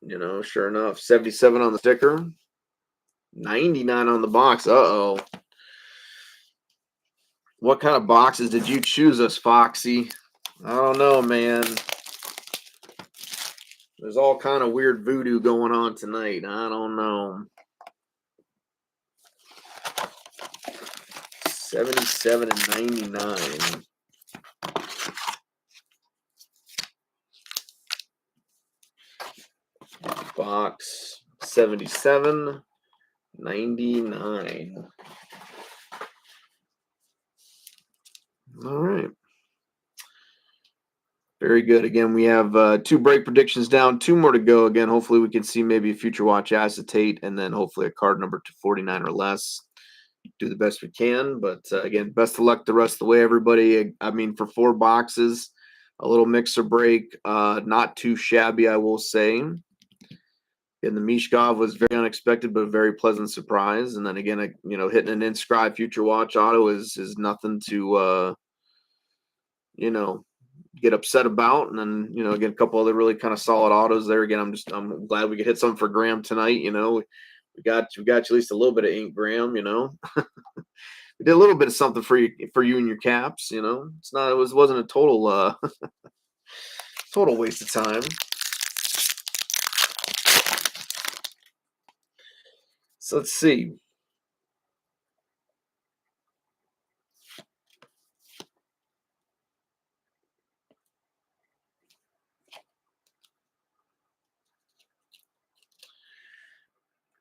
Sure enough, 77 on the sticker, 99 on the box. Uh-oh. What kind of boxes did you choose us, Foxy? I don't know, man. There's all kind of weird voodoo going on tonight. I don't know. 77 and 99. Box 77, 99. All right. Very good. Again, we have 2 break predictions down, 2 more to go. Again, hopefully we can see maybe a Future Watch acetate, and then hopefully a card number to 49 or less. Do the best we can. But again, best of luck the rest of the way, everybody. I mean, for 4 boxes, a little mixer break, not too shabby, I will say. And the Mishkov was very unexpected, but a very pleasant surprise. And then again, hitting an Inscribe Future Watch auto is nothing to, get upset about. And then, again, a couple other really kind of solid autos there. Again, I'm glad we could hit something for Graham tonight. We got you at least a little bit of ink, Graham. We did a little bit of something for you and your caps. It wasn't a total total waste of time. So let's see.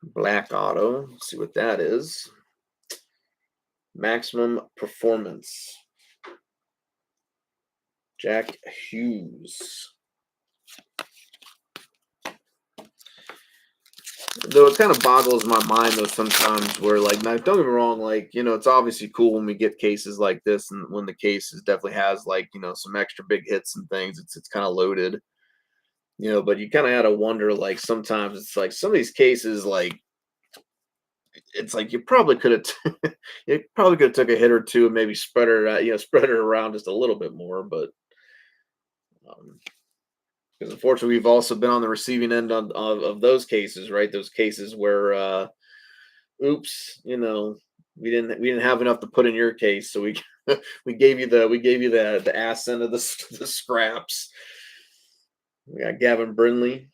Black auto. Let's see what that is. Maximum Performance. Jack Hughes. Though it kind of boggles my mind, though, sometimes where, like, now, don't get me wrong, like, it's obviously cool when we get cases like this, and when the cases definitely has, like, some extra big hits and things, it's kind of loaded, but you kind of had to wonder, like, sometimes it's like some of these cases, like, it's like you probably could have you probably could have took a hit or two and maybe spread it out, spread it around just a little bit more. But because unfortunately, we've also been on the receiving end of those cases, right? Those cases where, oops, we didn't have enough to put in your case, so we we gave you the ass end of the scraps. We got Gavin Brindley,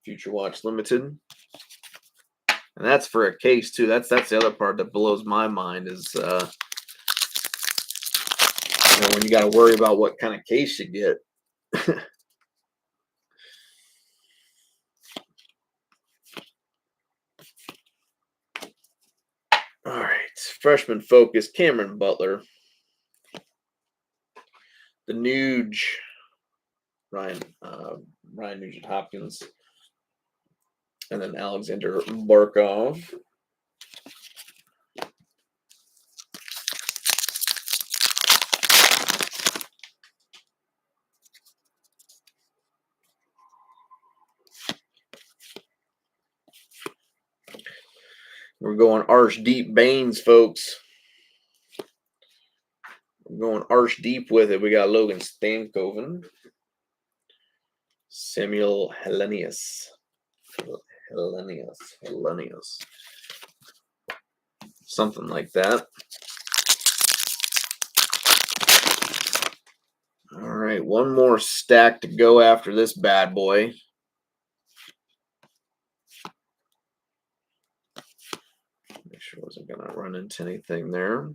Future Watch Limited, and that's for a case too. That's the other part that blows my mind is when you got to worry about what kind of case you get. All right, freshman focus, Cameron Butler, the Nuge, Ryan Nugent Hopkins, and then Alexander Barkov. We're going arch deep Baines, folks. We're going arch deep with it. We got Logan Stankoven, Samuel Hellenius. Something like that. All right, one more stack to go after this bad boy. Make sure I wasn't going to run into anything there.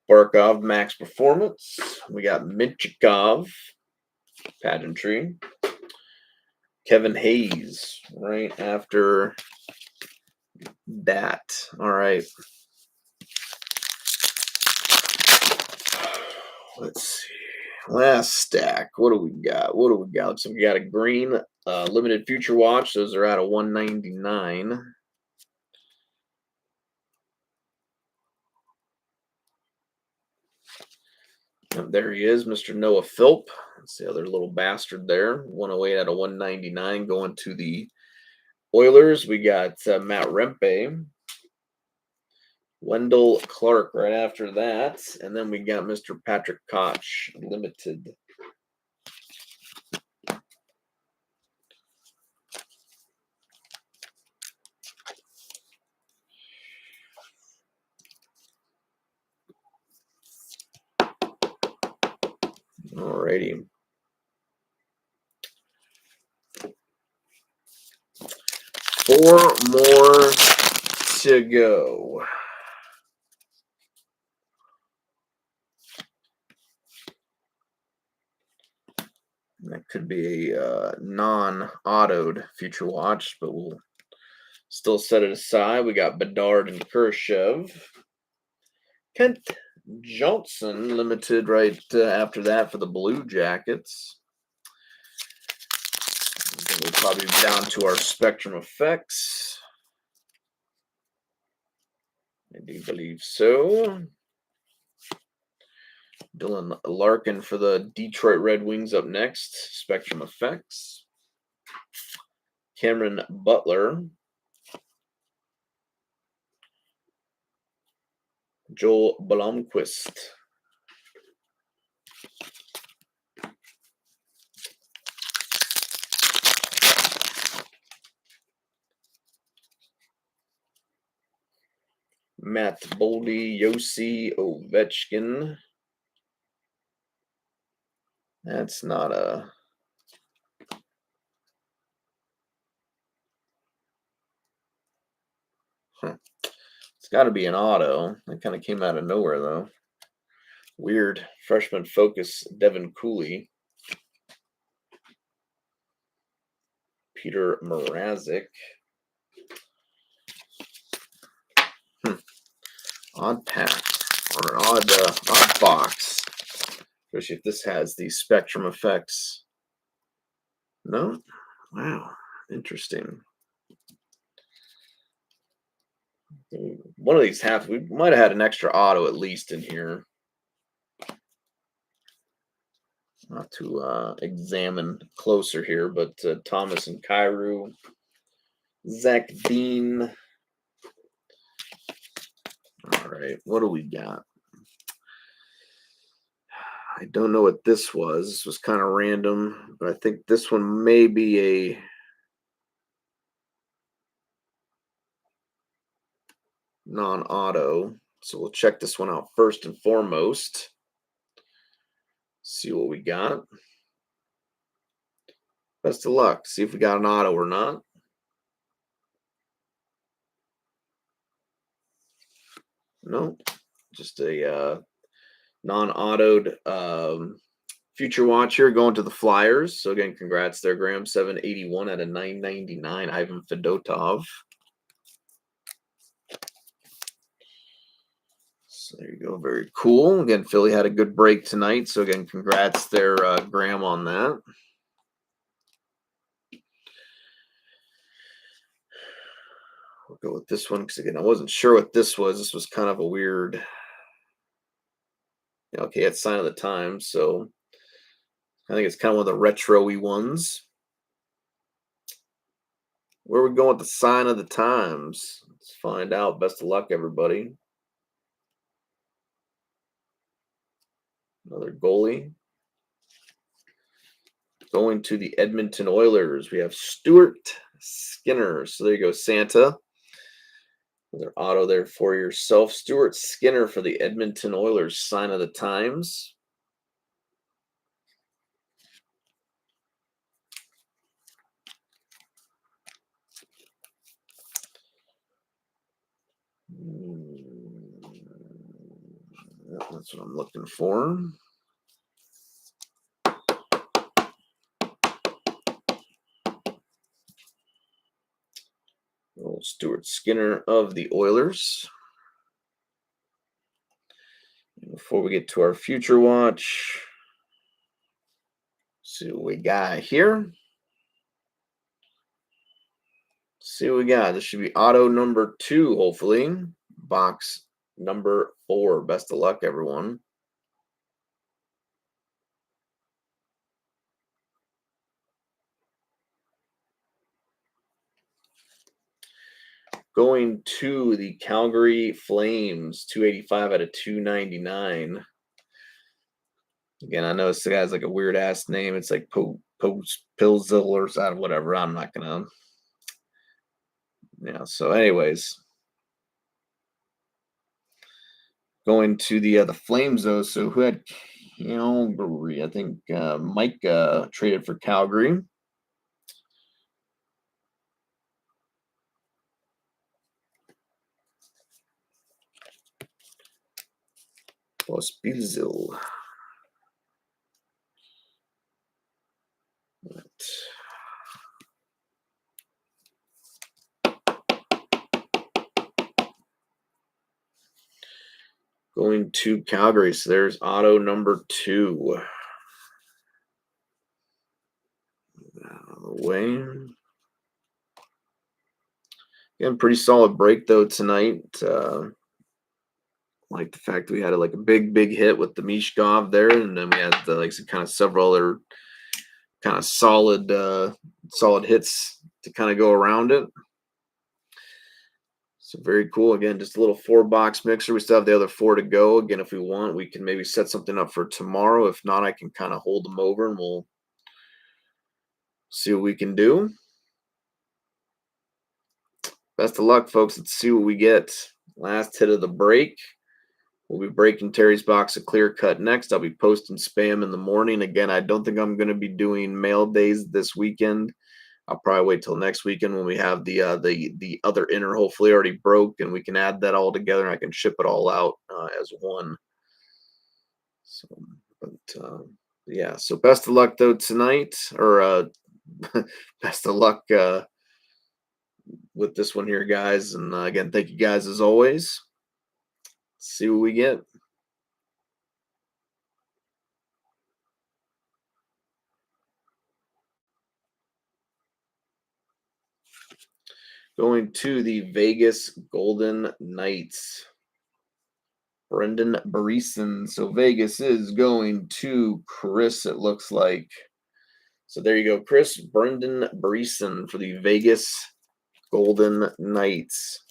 Barkov, Max Performance. We got Minchikov, Pageantry. Kevin Hayes, right after that. All right. Let's see. Last stack. What do we got? Looks like we got a green limited future watch. Those are out of 199. And there he is, Mr. Noah Philp. That's the other little bastard there. 108 out of 199 going to the Oilers. We got Matt Rempe. Wendell Clark right after that. And then we got Mr. Patrick Koch, limited. Alrighty. 4 more to go. That could be a non-autoed future watch, but we'll still set it aside. We got Bedard and Khrushchev. Kent Johnson limited right after that for the Blue Jackets. We'll probably be down to our Spectrum Effects. I do believe so. Dylan Larkin for the Detroit Red Wings up next. Spectrum Effects. Cameron Butler. Joel Blomqvist. Matt Boldy, Yossi Ovechkin. That's not a... It's got to be an auto. That kind of came out of nowhere, though. Weird. Freshman focus, Devin Cooley. Peter Mrazek. Odd pack. Or an odd box. Especially if this has the Spectrum Effects. No? Wow. Interesting. One of these we might have had an extra auto at least in here. Not to examine closer here, but Thomas and Kyrou, Zach Dean. All right, what do we got? I don't know what this was. This was kind of random, but I think this one may be a non-auto. So we'll check this one out first and foremost. See what we got. Best of luck. See if we got an auto or not. No, just a non-autoed future watch here going to the Flyers. So again, congrats there, Graham. 781 out of 999. Ivan Fedotov. So there you go. Very cool. Again, Philly had a good break tonight. So again, congrats there, Graham, on that. We'll go with this one because again, I wasn't sure what this was. This was kind of a weird. Okay, it's Sign of the Times. So I think it's kind of one of the retro-y ones. Where are we going with the Sign of the Times? Let's find out. Best of luck, everybody. Another goalie. Going to the Edmonton Oilers, we have Stuart Skinner. So there you go, Santa. Another auto there for yourself. Stuart Skinner for the Edmonton Oilers, Sign of the Times. That's what I'm looking for. Old Stuart Skinner of the Oilers. And before we get to our future watch, see what we got here. See what we got. This should be auto number 2, hopefully. Box number 4. Best of luck, everyone. Going to the Calgary Flames, 285 out of 299. Again, I know this guy's like a weird ass name. It's like Pilzil or something, whatever. I'm not gonna. Yeah. So, anyways, going to the Flames though. So who had Calgary? I think Mike traded for Calgary. Pospisil. Going to Calgary. So there's auto number 2. Out of the way. Again, pretty solid break though tonight. Like the fact that we had like a big hit with the Mishkov there, and then we had like some kind of several other kind of solid hits to kind of go around it. So very cool. Again, just a little 4-box mixer. We still have the other 4 to go. Again, if we want, we can maybe set something up for tomorrow. If not, I can kind of hold them over and we'll see what we can do. Best of luck, folks. Let's see what we get. Last hit of the break. We'll be breaking Terry's box of Clear Cut next. I'll be posting spam in the morning. Again, I don't think I'm going to be doing mail days this weekend. I'll probably wait till next weekend when we have the other inner hopefully already broke, and we can add that all together and I can ship it all out as one. So, but yeah. So best of luck though tonight, or best of luck with this one here, guys. And again, thank you guys as always. See what we get. Going to the Vegas Golden Knights, Brendan Brisson. So Vegas is going to Chris, it looks like. So there you go, Chris. Brendan Brisson for the Vegas Golden Knights.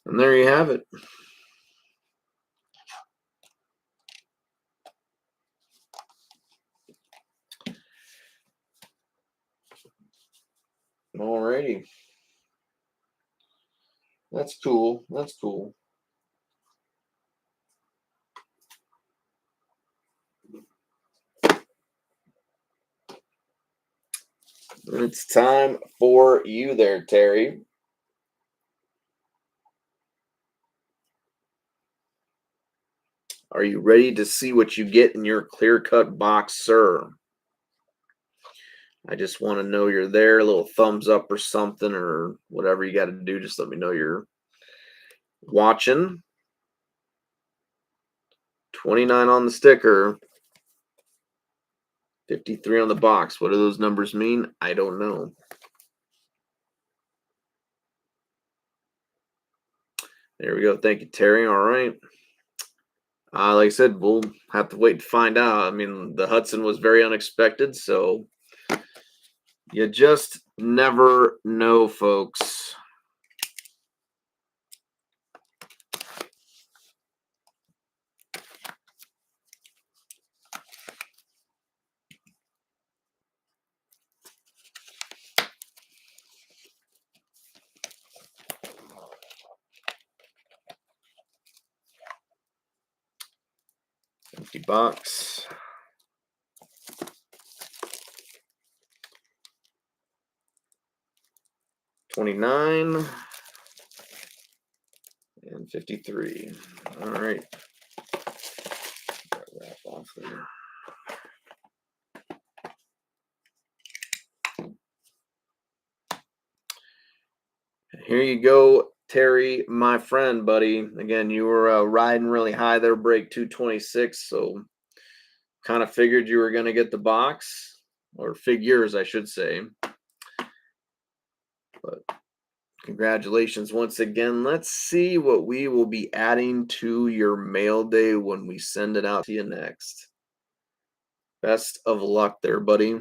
And there you have it. Alrighty. That's cool. That's cool. It's time for you there, Terry. Are you ready to see what you get in your clear-cut box, sir? I just want to know you're there. A little thumbs up or something, or whatever you got to do. Just let me know you're watching. 29 on the sticker. 53 on the box. What do those numbers mean? I don't know. There we go. Thank you, Terry. All right. Like I said, we'll have to wait to find out. I mean, the Hudson was very unexpected, so you just never know, folks. Empty box. $29 and $53. All right. Wrap off there. Here you go, Terry, my friend, buddy. Again, you were riding really high there, break 226. So kind of figured you were going to get the box, or figures, I should say. But congratulations once again. Let's see what we will be adding to your mail day when we send it out to you next. Best of luck there, buddy.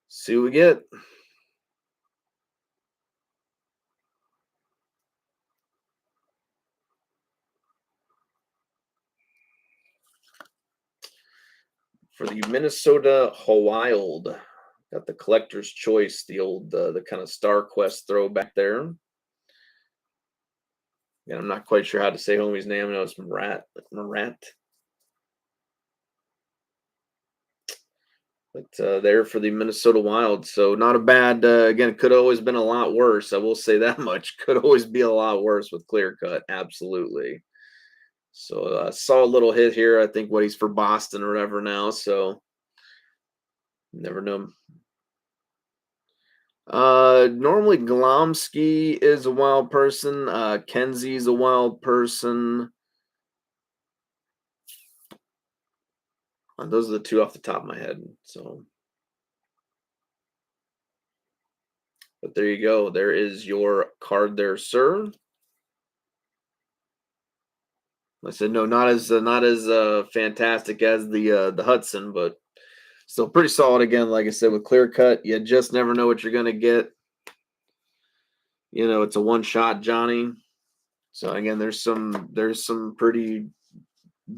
See what we get. For the Minnesota Wild, got the collector's choice, the old the kind of Star Quest throwback there. Yeah, I'm not quite sure how to say homie's name. I know it's Marat. But there for the Minnesota Wild. So not a bad, again, it could have always been a lot worse. I will say that much. Could always be a lot worse with clear cut. Absolutely. So saw a little hit here. I think what he's for Boston or whatever now. So never know. Normally Glomsky is a wild person. Kenzie's a wild person. Those are the two off the top of my head. So, but there you go. There is your card there, sir. I said no, not as fantastic as the Hudson, but still pretty solid. Again, like I said, with clear cut, you just never know what you're gonna get. You know, it's a one shot, Johnny. So again, there's some pretty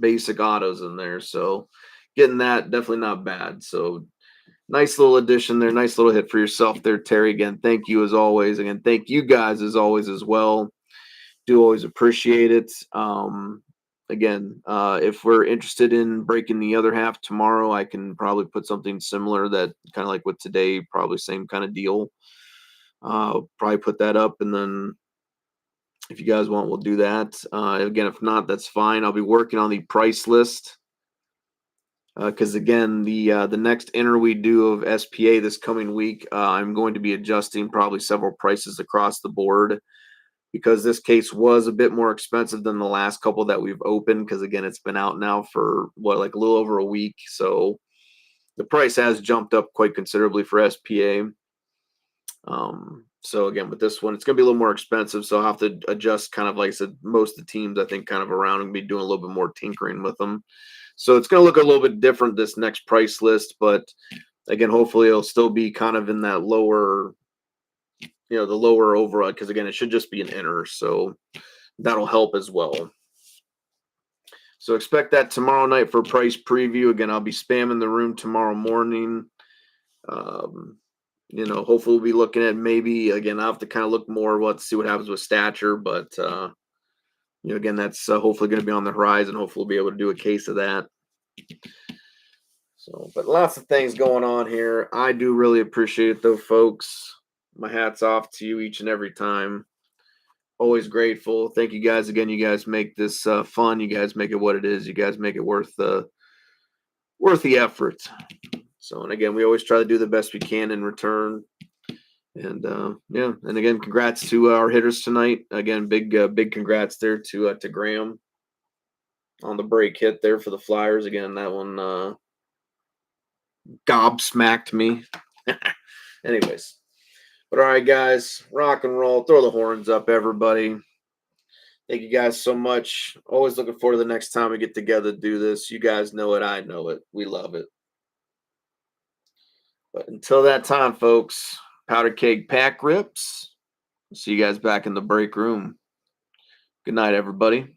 basic autos in there. So getting that, definitely not bad. So nice little addition there. Nice little hit for yourself there, Terry. Again, thank you as always. Again, thank you guys as always as well. Do always appreciate it. Again, if we're interested in breaking the other half tomorrow, I can probably put something similar that kind of like with today, probably same kind of deal. Probably put that up, and then if you guys want, we'll do that. Again, if not, that's fine. I'll be working on the price list because again, the next enter we do of SPA this coming week, I'm going to be adjusting probably several prices across the board because this case was a bit more expensive than the last couple that we've opened. Because again, it's been out now for like a little over a week, so the price has jumped up quite considerably for SPA. So again, with this one, it's going to be a little more expensive. So I'll have to adjust kind of like I said, most of the teams I think kind of around and be doing a little bit more tinkering with them. So it's going to look a little bit different this next price list, but again, hopefully it'll still be kind of in that lower, the lower overall, because again, it should just be an inner. So that'll help as well. So expect that tomorrow night for price preview. Again, I'll be spamming the room tomorrow morning. Hopefully we'll be looking at maybe, again, I'll have to kind of look more, see what happens with stature, but, again, that's hopefully going to be on the horizon. Hopefully we'll be able to do a case of that. So, but lots of things going on here. I do really appreciate it though, folks. My hat's off to you each and every time. Always grateful. Thank you guys again. You guys make this fun. You guys make it what it is. You guys make it worth the effort. So, and again, we always try to do the best we can in return. And and again, congrats to our hitters tonight. Again, big congrats there to Graham on the break hit there for the Flyers. Again, that one gobsmacked me. Anyways, but all right, guys, rock and roll. Throw the horns up, everybody. Thank you guys so much. Always looking forward to the next time we get together to do this. You guys know it. I know it. We love it. But until that time, folks, powder keg pack rips. See you guys back in the break room. Good night, everybody.